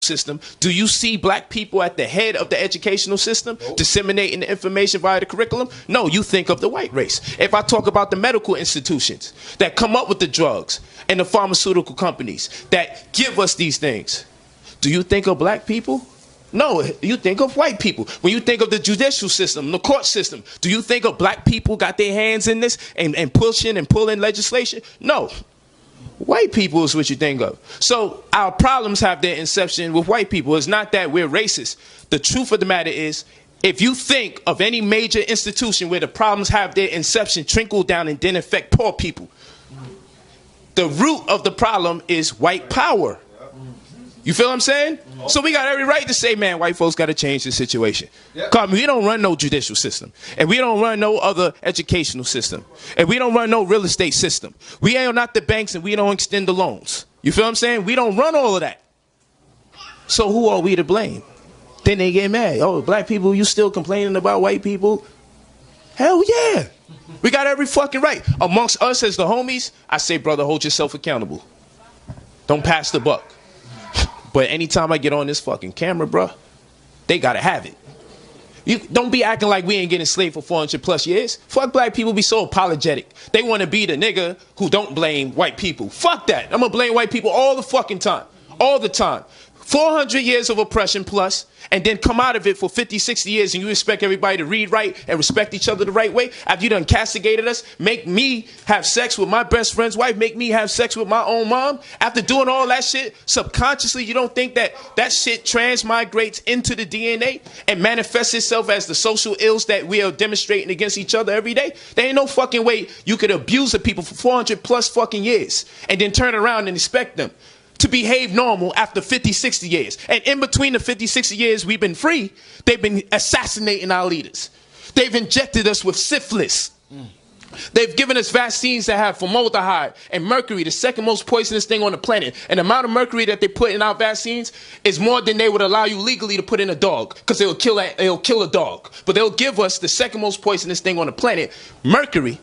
system, do you see black people at the head of the educational system disseminating the information via the curriculum? No, you think of the white race. If I talk about the medical institutions that come up with the drugs and the pharmaceutical companies that give us these things, do you think of black people? No, you think of white people. When you think of the judicial system, the court system, do you think of black people got their hands in this and pushing and pulling legislation? No. White people is what you think of. So our problems have their inception with white people. It's not that we're racist. The truth of the matter is, if you think of any major institution where the problems have their inception, trickle down and then affect poor people, the root of the problem is white power. You feel what I'm saying? So we got every right to say, man, white folks got to change the situation. Because we don't run no judicial system. And we don't run no other educational system. And we don't run no real estate system. We ain't not the banks and we don't extend the loans. You feel what I'm saying? We don't run all of that. So who are we to blame? Then they get mad. Oh, black people, you still complaining about white people? Hell yeah. We got every fucking right. Amongst us as the homies, I say, brother, hold yourself accountable. Don't pass the buck. But anytime I get on this fucking camera, bro, they gotta have it. You don't be acting like we ain't getting enslaved for 400 plus years. Fuck black people be so apologetic. They want to be the nigga who don't blame white people. Fuck that. I'm gonna blame white people all the fucking time. All the time. 400 years of oppression plus, and then come out of it for 50, 60 years, and you expect everybody to read right and respect each other the right way? After you done castigated us, make me have sex with my best friend's wife, make me have sex with my own mom? After doing all that shit, subconsciously, you don't think that that shit transmigrates into the DNA and manifests itself as the social ills that we are demonstrating against each other every day? There ain't no fucking way you could abuse the people for 400 plus fucking years and then turn around and expect them to behave normal after 50, 60 years. And in between the 50, 60 years we've been free, they've been assassinating our leaders. They've injected us with syphilis. They've given us vaccines that have formaldehyde and mercury, the second most poisonous thing on the planet. And the amount of mercury that they put in our vaccines is more than they would allow you legally to put in a dog, because it'll kill a dog. But they'll give us the second most poisonous thing on the planet, mercury,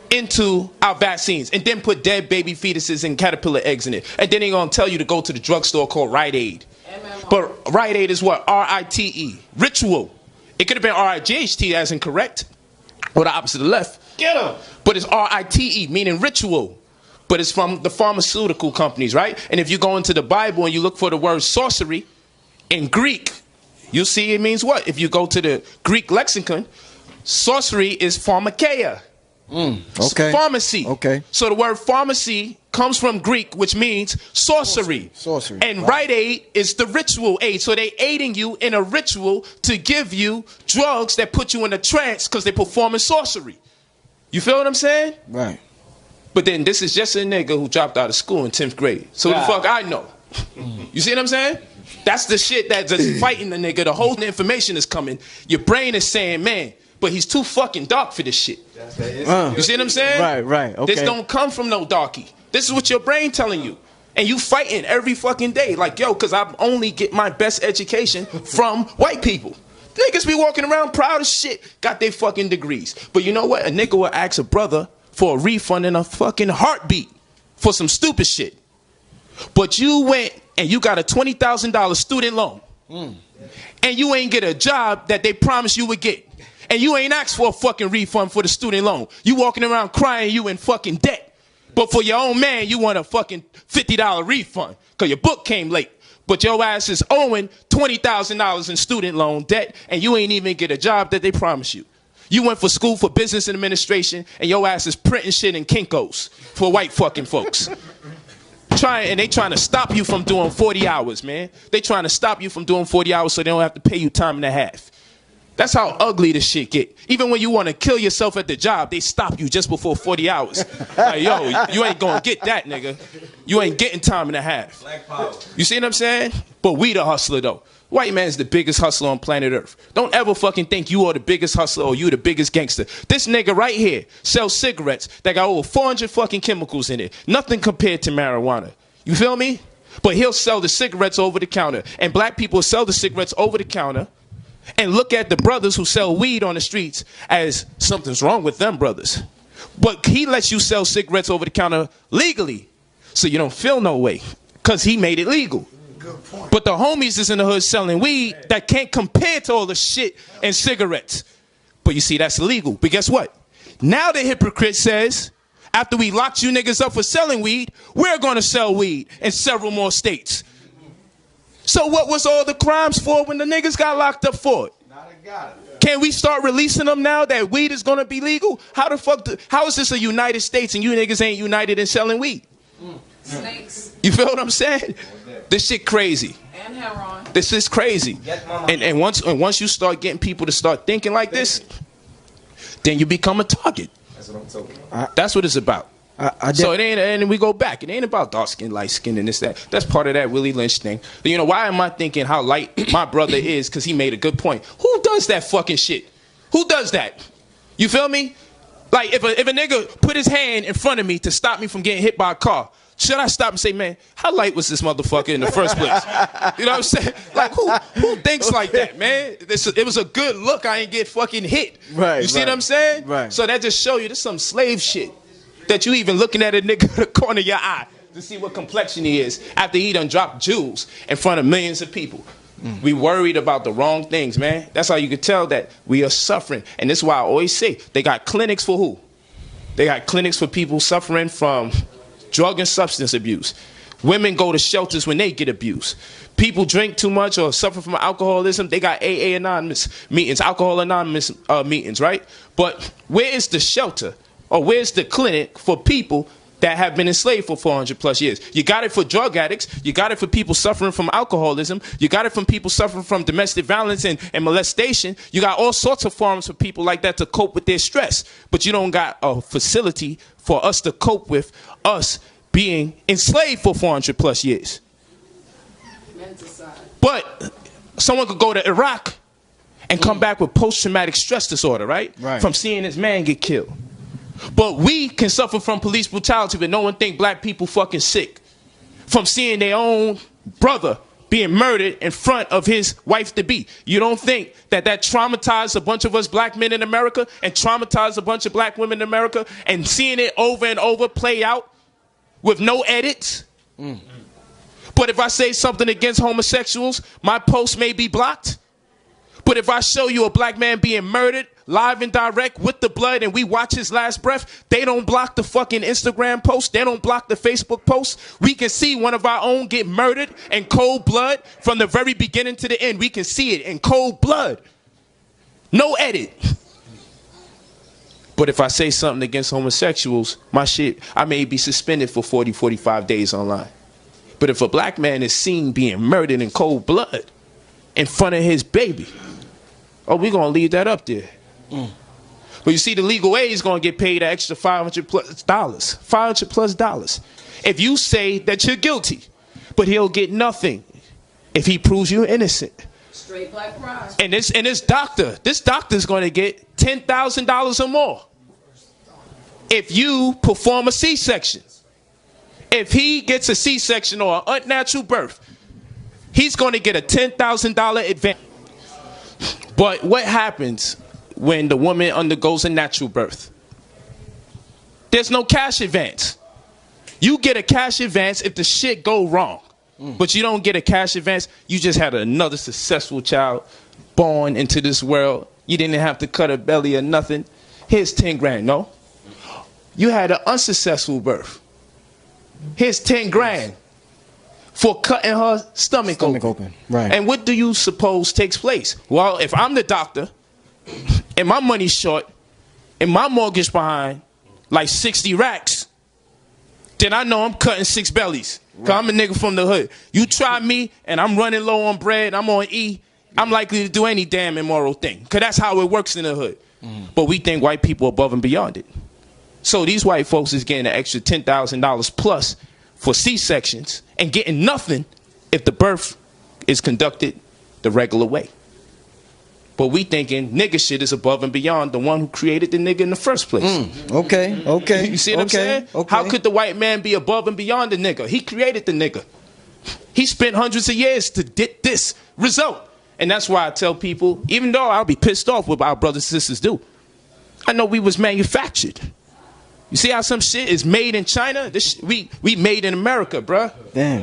into our vaccines, and then put dead baby fetuses and caterpillar eggs in it. And then they're going to tell you to go to the drugstore called Rite Aid. But Rite Aid is what? R-I-T-E. Ritual. It could have been R-I-G-H-T as in correct, or the opposite of the left. Get them. But it's R-I-T-E, meaning ritual. But it's from the pharmaceutical companies, right? And if you go into the Bible and you look for the word sorcery in Greek, you'll see it means what? If you go to the Greek lexicon, sorcery is pharmakeia. Okay. Pharmacy. Okay. So the word pharmacy comes from Greek, which means sorcery. Sorcery. And Rite Aid is the ritual aid. So they aiding you in a ritual to give you drugs that put you in a trance because they performing sorcery. You feel what I'm saying? Right. But then this is just a nigga who dropped out of school in 10th grade. So the fuck I know. You see what I'm saying? That's the shit that's just fighting the nigga. The whole information is coming. Your brain is saying, man, but he's too fucking dark for this shit. You see what I'm saying? Right, okay. This don't come from no darky. This is what your brain telling you. And you fighting every fucking day. Like, yo, because I only get my best education from white people. Niggas be walking around proud as shit, got their fucking degrees. But you know what? A nigga will ask a brother for a refund in a fucking heartbeat for some stupid shit. But you went and you got a $20,000 student loan. And you ain't get a job that they promised you would get. And you ain't asked for a fucking refund for the student loan. You walking around crying you in fucking debt. But for your own man, you want a fucking $50 refund because your book came late. But your ass is owing $20,000 in student loan debt, and you ain't even get a job that they promised you. You went for school for business and administration, and your ass is printing shit in Kinko's for white fucking folks. And they trying to stop you from doing 40 hours, man. They trying to stop you from doing 40 hours so they don't have to pay you time and a half. That's how ugly this shit get. Even when you want to kill yourself at the job, they stop you just before 40 hours. Like, yo, you ain't gonna get that, nigga. You ain't getting time and a half. Black power. You see what I'm saying? But we the hustler, though. White man's the biggest hustler on planet Earth. Don't ever fucking think you are the biggest hustler or you the biggest gangster. This nigga right here sells cigarettes that got over 400 fucking chemicals in it. Nothing compared to marijuana. You feel me? But he'll sell the cigarettes over the counter. And black people sell the cigarettes over the counter and look at the brothers who sell weed on the streets as something's wrong with them brothers. But he lets you sell cigarettes over the counter legally, so you don't feel no way, because he made it legal. good point. But the homies is in the hood selling weed that can't compare to all the shit and cigarettes. But you see, that's illegal. But guess what? Now the hypocrite says, after we locked you niggas up for selling weed, we're going to sell weed in several more states. So what was all the crimes for when the niggas got locked up for it? Can we start releasing them now that weed is going to be legal? How the fuck? How is this a United States and you niggas ain't united in selling weed? Snakes. You feel what I'm saying? This shit crazy. And heroin. This is crazy. And once you start getting people to start thinking like this, then you become a target. That's what I'm talking about. That's what it's about. So it ain't, and we go back. It ain't about dark skin, light skin, and this, that. That's part of that Willie Lynch thing. But you know, why am I thinking how light my brother is? Because he made a good point. Who does that fucking shit? Who does that? You feel me? Like, if a nigga put his hand in front of me to stop me from getting hit by a car, should I stop and say, man, how light was this motherfucker in the first place? You know what I'm saying? Like, who thinks like that, man? It was a good look. I ain't get fucking hit. Right. You see what I'm saying? Right. So that just show you this some slave shit. That you even looking at a nigga in the corner of your eye to see what complexion he is after he done dropped jewels in front of millions of people. We worried about the wrong things, man. That's how you can tell that we are suffering. And this is why I always say, they got clinics for who? They got clinics for people suffering from drug and substance abuse. Women go to shelters when they get abused. People drink too much or suffer from alcoholism. They got AA Anonymous meetings, Alcohol Anonymous meetings, right? But where is the shelter? Or where's the clinic for people that have been enslaved for 400 plus years? You got it for drug addicts. You got it for people suffering from alcoholism. You got it from people suffering from domestic violence and molestation. You got all sorts of forms for people like that to cope with their stress. But you don't got a facility for us to cope with us being enslaved for 400 plus years. But someone could go to Iraq and come back with post-traumatic stress disorder, right? From seeing his man get killed. But we can suffer from police brutality, but no one think black people fucking sick. From seeing their own brother being murdered in front of his wife-to-be. You don't think that traumatized a bunch of us black men in America and traumatized a bunch of black women in America, and seeing it over and over play out with no edits? But if I say something against homosexuals, my post may be blocked. But if I show you a black man being murdered live and direct with the blood and we watch his last breath, they don't block the fucking Instagram post. They don't block the Facebook post. We can see one of our own get murdered in cold blood from the very beginning to the end. We can see it in cold blood. No edit. But if I say something against homosexuals, my shit, I may be suspended for 40, 45 days online. But if a black man is seen being murdered in cold blood in front of his baby, oh, we're going to leave that up there. But you see, the legal aid is going to get paid an extra $500 plus dollars. $500 plus dollars. If you say that you're guilty, but he'll get nothing if he proves you're innocent. Straight black pride. And this doctor's going to get $10,000 or more if you perform a C-section. If he gets a C-section or an unnatural birth, he's going to get a $10,000 advance. But what happens when the woman undergoes a natural birth? There's no cash advance. You get a cash advance if the shit go wrong. But you don't get a cash advance. You just had another successful child born into this world. You didn't have to cut her belly or nothing. Here's 10 grand. No. You had an unsuccessful birth. Here's 10 grand for cutting her stomach open. Right. And what do you suppose takes place? Well, if I'm the doctor and my money's short and my mortgage behind like 60 racks, then I know I'm cutting 6 bellies. Cause I'm a nigga from the hood. You try me and I'm running low on bread, I'm on E, I'm likely to do any damn immoral thing. Cause that's how it works in the hood. But we think white people are above and beyond it. So these white folks is getting an extra $10,000 plus for C-sections and getting nothing if the birth is conducted the regular way. But we thinking nigga shit is above and beyond the one who created the nigga in the first place. Okay. You see what I'm saying? How could the white man be above and beyond the nigga? He created the nigga. He spent hundreds of years to get this result. And that's why I tell people, even though I'll be pissed off what our brothers and sisters do, I know we was manufactured. You see how some shit is made in China? We made in America, bruh. Damn.